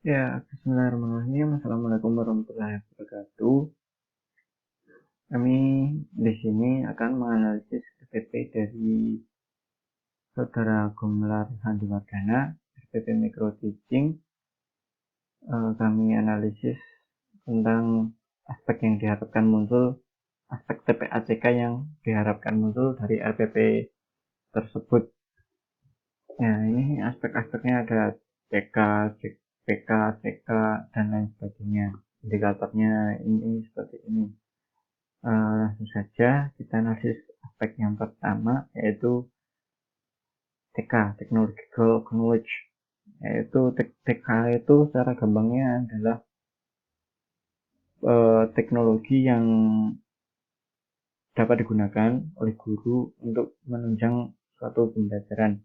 Ya, bismillahirrahmanirrahim. Assalamualaikum warahmatullahi wabarakatuh. Kami di sini akan menganalisis RPP dari Saudara Gumelar Handiwardana, RPP Micro Teaching. Kami analisis tentang aspek yang diharapkan muncul, aspek TPACK yang diharapkan muncul dari RPP tersebut. Nah, ini aspek-aspeknya ada CK, PK, CK, dan lain sebagainya. Indikatornya ini seperti ini. Langsung saja kita analisis aspek yang pertama, yaitu TK, Technological Knowledge. Yaitu TK itu secara gampangnya adalah teknologi yang dapat digunakan oleh guru untuk menunjang suatu pembelajaran.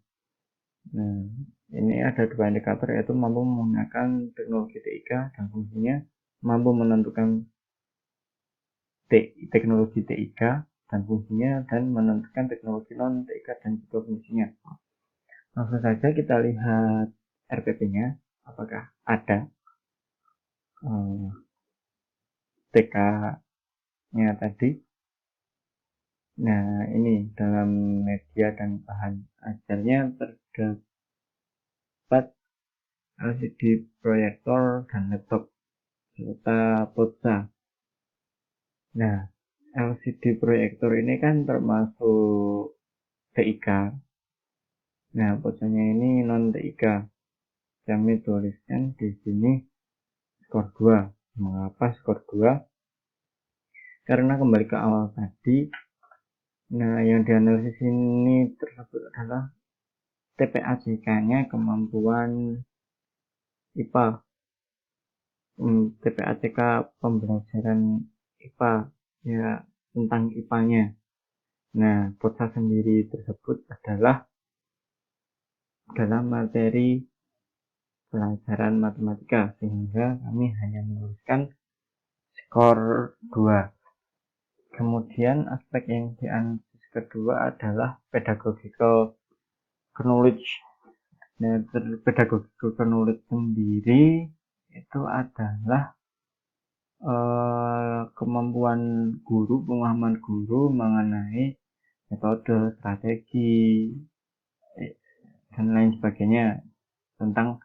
Nah, ini ada dua indikator, yaitu mampu menggunakan teknologi TIK dan fungsinya, mampu menentukan teknologi TIK dan fungsinya, dan menentukan teknologi non TIK dan juga fungsinya. Langsung saja kita lihat RPP-nya, apakah ada TK-nya tadi. Nah, ini dalam media dan bahan ajarnya terdapat LCD proyektor dan laptop serta pulsa. Nah, LCD proyektor ini kan termasuk TIK. Nah, pulsanya ini non TIK. Kami tuliskan di sini skor 2. Mengapa skor 2? Karena kembali ke awal tadi, nah yang dianalisis ini tersebut adalah TPACK-nya, kemampuan IPA, TPACK pembelajaran IPA, ya tentang IPA-nya. Nah, pulsa sendiri tersebut adalah dalam materi pelajaran matematika, sehingga kami hanya menuliskan skor 2. Kemudian aspek yang dianalisis kedua adalah pedagogical knowledge. Nah, pedagogical knowledge sendiri itu adalah kemampuan guru, pemahaman guru mengenai metode, strategi, dan lain sebagainya tentang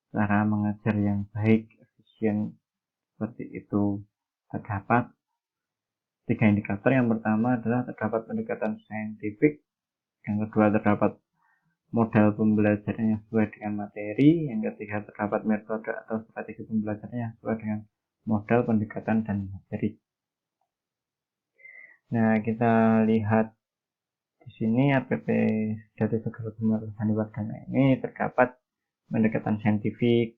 cara mengajar yang baik, efisien, seperti itu. Terdapat 3 indikator. Yang pertama adalah terdapat pendekatan saintifik, yang kedua terdapat modal pembelajaran yang sesuai dengan materi, yang ketiga terdapat metode atau strategi pembelajaran yang sesuai dengan modal, pendekatan, dan materi. Nah, kita lihat di sini RPP dari Saudara Gumelar Handiwardana ini terdapat pendekatan saintifik,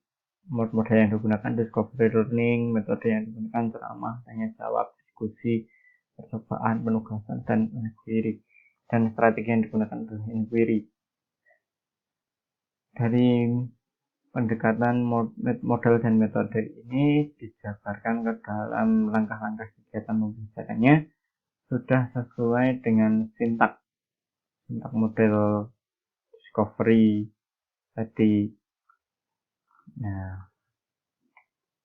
model yang digunakan discovery learning, metode yang digunakan ceramah, tanya jawab, diskusi, percobaan, penugasan, dan inquiry, dan strategi yang digunakan adalah inquiry. Dari pendekatan model dan metode ini dijabarkan ke dalam langkah-langkah kegiatan pembelajarannya sudah sesuai dengan sintak model discovery tadi. Nah,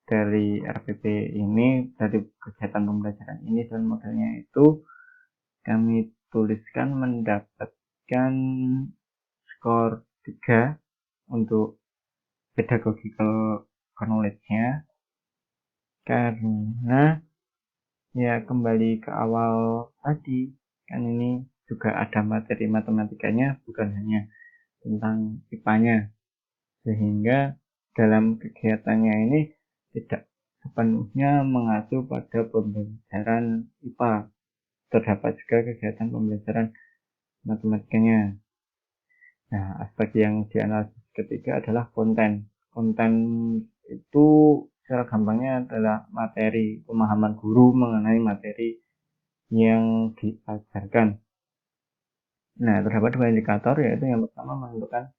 dari RPP ini, dari kegiatan pembelajaran ini dan modelnya itu kami tuliskan mendapatkan skor 3 untuk pedagogical knowledge-nya, karena ya kembali ke awal tadi, kan ini juga ada materi matematikanya, bukan hanya tentang IPA-nya, sehingga dalam kegiatannya ini tidak sepenuhnya mengacu pada pembelajaran IPA. Terdapat juga kegiatan pembelajaran matematikanya. Nah, aspek yang dianalisis ketiga adalah konten. Konten itu secara gampangnya adalah materi, pemahaman guru mengenai materi yang diajarkan. Nah, terdapat 2 indikator, yaitu yang pertama menentukan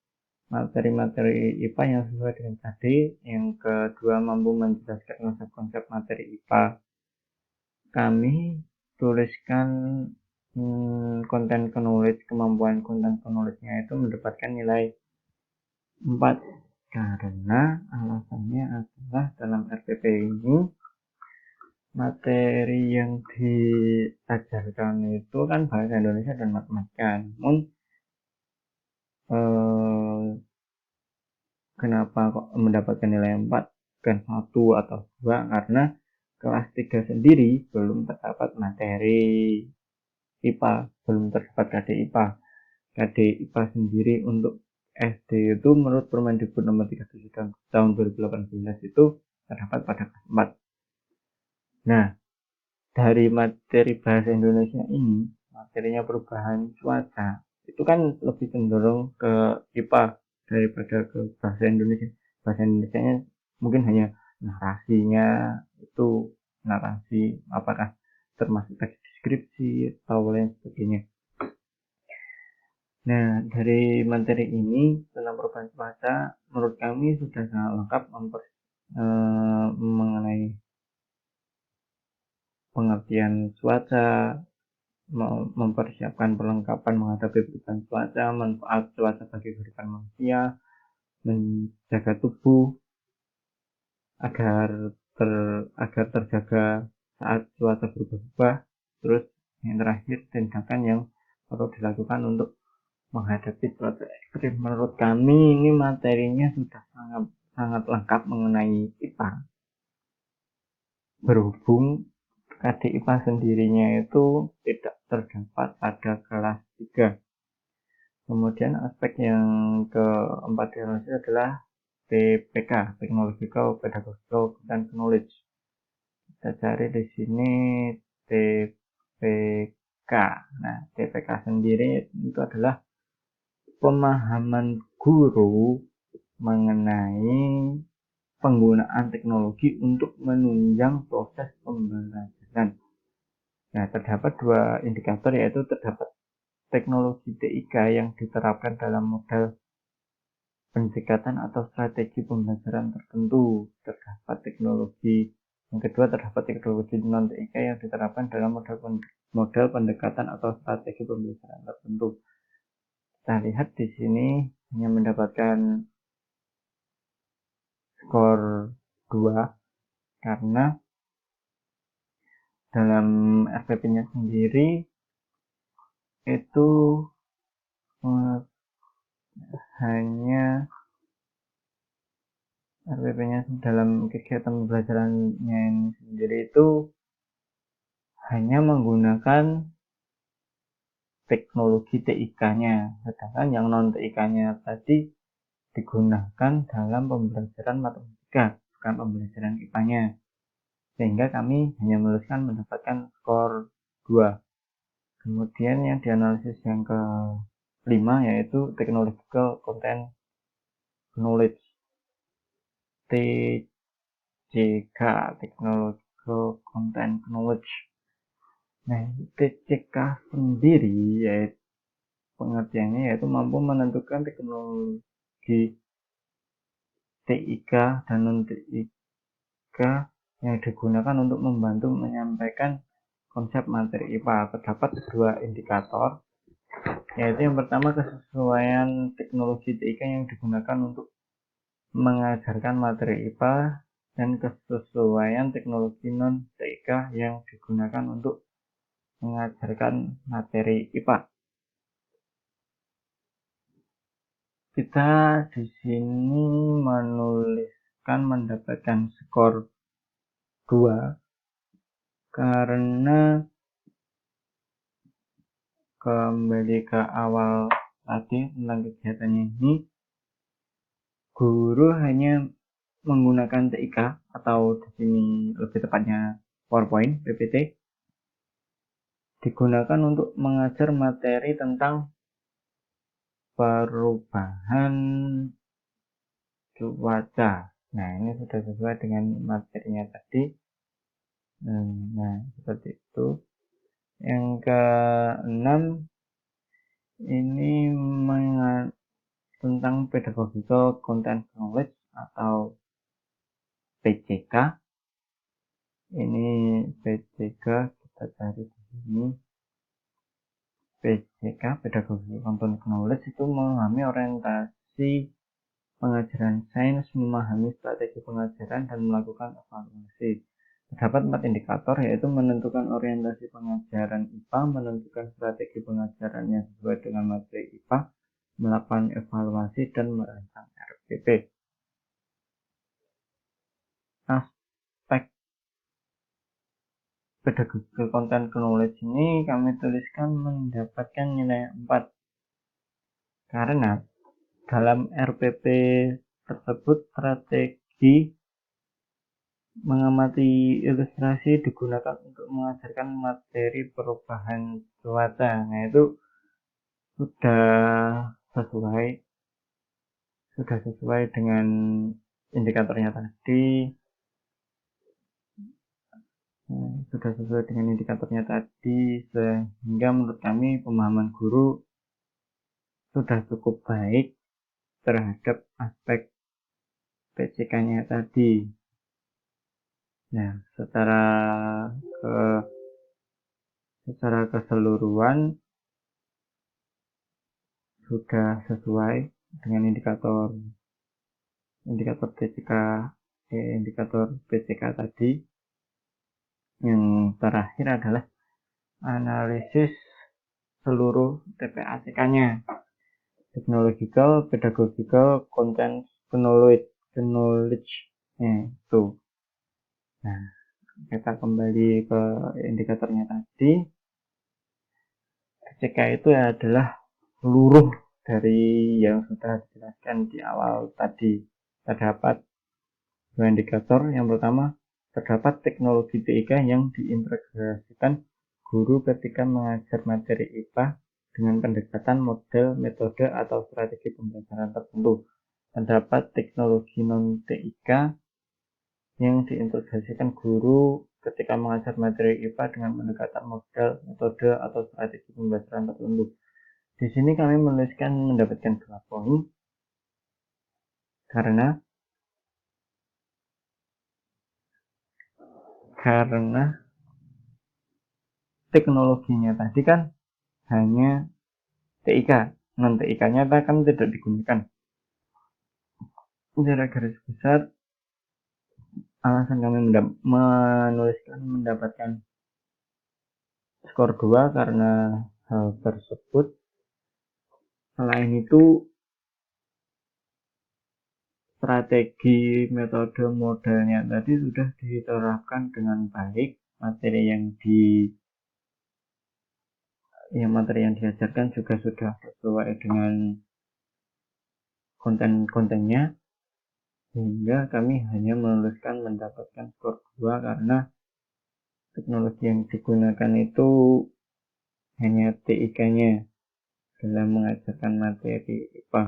materi-materi IPA yang sesuai dengan tadi, yang kedua mampu menjelaskan konsep-konsep materi IPA. Kami tuliskan konten knowledge, kemampuan konten knowledge-nya itu mendapatkan nilai 4, karena alasannya adalah dalam RPP ini materi yang diajarkan itu kan bahasa Indonesia dan matematika. Namun kenapa kok mendapatkan nilai 4 bukan 1 atau 2? Karena kelas 3 sendiri belum terdapat materi IPA, belum terdapat KD IPA. KD IPA sendiri untuk SD itu menurut Permendikbud nomor 37 tahun 2018 itu terdapat pada kelas 4. Nah, dari materi bahasa Indonesia ini, materinya perubahan cuaca, itu kan lebih cenderung ke IPA daripada ke bahasa Indonesia. Bahasa Indonesianya mungkin hanya narasinya, itu narasi apakah termasuk teks deskripsi atau lain sebagainya. Nah, dari materi ini tentang perubahan cuaca, menurut kami sudah sangat lengkap mengenai pengertian cuaca, mempersiapkan perlengkapan menghadapi perubahan cuaca, manfaat cuaca bagi kehidupan manusia, menjaga tubuh agar terjaga saat cuaca berubah-ubah. Terus yang terakhir, tindakan yang perlu dilakukan untuk menghadapi cuaca ekstrim. Menurut kami ini materinya sudah sangat lengkap mengenai IPA. Berhubung KD IPA sendirinya itu tidak terdapat pada kelas 3. Kemudian aspek yang keempat adalah TPK, Technological, Pedagogical, dan Knowledge. Kita cari di sini TPK. Nah, TPK sendiri itu adalah pemahaman guru mengenai penggunaan teknologi untuk menunjang proses pembelajaran. Nah, terdapat 2 indikator, yaitu terdapat teknologi TIK yang diterapkan dalam model pendekatan atau strategi pembelajaran tertentu. Terdapat teknologi yang kedua, terdapat teknologi non TIK yang diterapkan dalam model pendekatan atau strategi pembelajaran tertentu. Kita lihat di sini hanya mendapatkan skor 2 karena dalam RPP-nya sendiri itu hanya RPP-nya dalam kegiatan pembelajarannya sendiri itu hanya menggunakan teknologi TIK-nya, sedangkan yang non TIK-nya tadi digunakan dalam pembelajaran matematika, bukan pembelajaran IPA-nya. Sehingga kami hanya menuliskan mendapatkan skor 2. Kemudian yang dianalisis yang kelima yaitu Technological Content Knowledge, TCK, Technological Content Knowledge. Nah, TCK sendiri yaitu pengertiannya yaitu mampu menentukan teknologi TIK dan non TIK yang digunakan untuk membantu menyampaikan konsep materi IPA. Terdapat 2 indikator, yaitu yang pertama kesesuaian teknologi TIK yang digunakan untuk mengajarkan materi IPA dan kesesuaian teknologi non TIK yang digunakan untuk mengajarkan materi IPA. Kita di sini menuliskan mendapatkan skor 2 karena kembali ke awal tadi tentang kegiatannya ini, guru hanya menggunakan TIK atau di sini lebih tepatnya PowerPoint, PPT, digunakan untuk mengajar materi tentang perubahan cuaca. Nah, ini sudah sesuai dengan materinya tadi. Nah, seperti itu. Yang ke-6 ini tentang Pedagogical Content Knowledge atau PCK. Ini PCK, kita cari di sini. PCK, Pedagogical Content Knowledge, itu memahami orientasi pengajaran sains, memahami strategi pengajaran, dan melakukan evaluasi. Terdapat 4 indikator, yaitu menentukan orientasi pengajaran IPA, menentukan strategi pengajaran yang sesuai dengan materi IPA, melakukan evaluasi, dan merancang RPP. Aspek pedagogical content knowledge ini kami tuliskan mendapatkan nilai 4 karena dalam RPP tersebut strategi mengamati ilustrasi digunakan untuk mengajarkan materi perubahan cuaca. Nah, itu sudah sesuai dengan indikatornya tadi. Sehingga menurut kami pemahaman guru sudah cukup baik terhadap aspek PCK-nya tadi. Nah, secara keseluruhan sudah sesuai dengan indikator PCK tadi. Yang terakhir adalah analisis seluruh TPACK-nya. Technological, pedagogical, content, knowledge. Itu. Nah, kita kembali ke indikatornya tadi. PCK itu adalah seluruh dari yang sudah dijelaskan di awal tadi. Terdapat 2 indikator. Yang pertama, terdapat teknologi TIK yang diintegrasikan guru ketika mengajar materi IPA dengan pendekatan model, metode, atau strategi pembelajaran tertentu. Terdapat teknologi non-TIK yang diintegrasikan guru ketika mengajar materi IPA dengan pendekatan model, metode, atau strategi pembelajaran tertentu. Di sini kami menuliskan mendapatkan 2 poin karena teknologinya tadi kan hanya TIK, non-TIK-nya kan tidak digunakan. Secara garis besar, alasan kami menuliskan mendapatkan skor 2 karena hal tersebut. Selain itu, strategi, metode, modelnya tadi sudah diterapkan dengan baik. Materi yang diajarkan juga sudah sesuai dengan konten-kontennya, sehingga kami hanya menuliskan mendapatkan skor 2 karena teknologi yang digunakan itu hanya TIK-nya dalam mengajarkan materi IPA.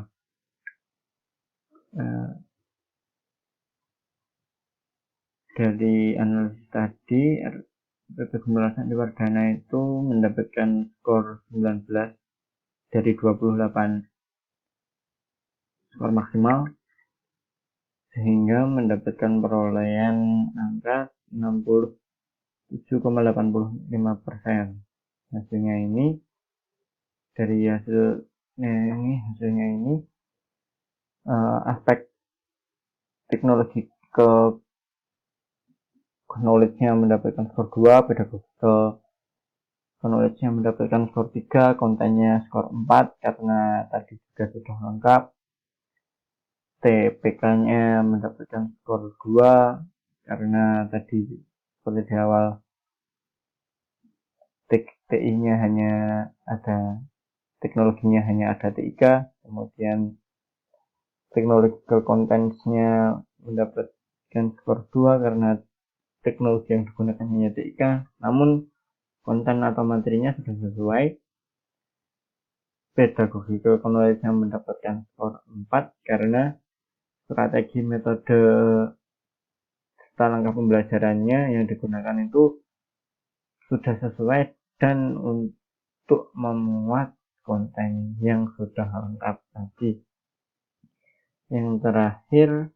Dari analisis tadi, RPP Gumelar Sandiwardana itu mendapatkan skor 19 dari 28 skor maksimal, sehingga mendapatkan perolehan angka 67,85%. Hasilnya ini aspek teknologi ke knowledge-nya mendapatkan skor 2, pedagogical knowledge-nya mendapatkan skor 3, kontennya skor 4 karena tadi juga sudah lengkap. TPK-nya mendapatkan skor 2 karena tadi seperti di awal TI-nya hanya ada, teknologinya hanya ada TIK, kemudian technological contents-nya mendapatkan skor 2 karena teknologi yang digunakan hanya TIK, namun konten atau materinya sudah sesuai. Pedagogical knowledge-nya mendapatkan skor 4 karena strategi, metode, serta langkah pembelajarannya yang digunakan itu sudah sesuai dan untuk memuat konten yang sudah lengkap tadi. Yang terakhir,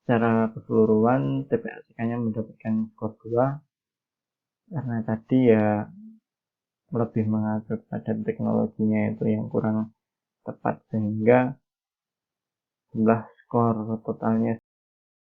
secara keseluruhan TPACK-nya mendapatkan skor 2 karena tadi ya lebih mengacu pada teknologinya itu yang kurang tepat, sehingga jumlah skor totalnya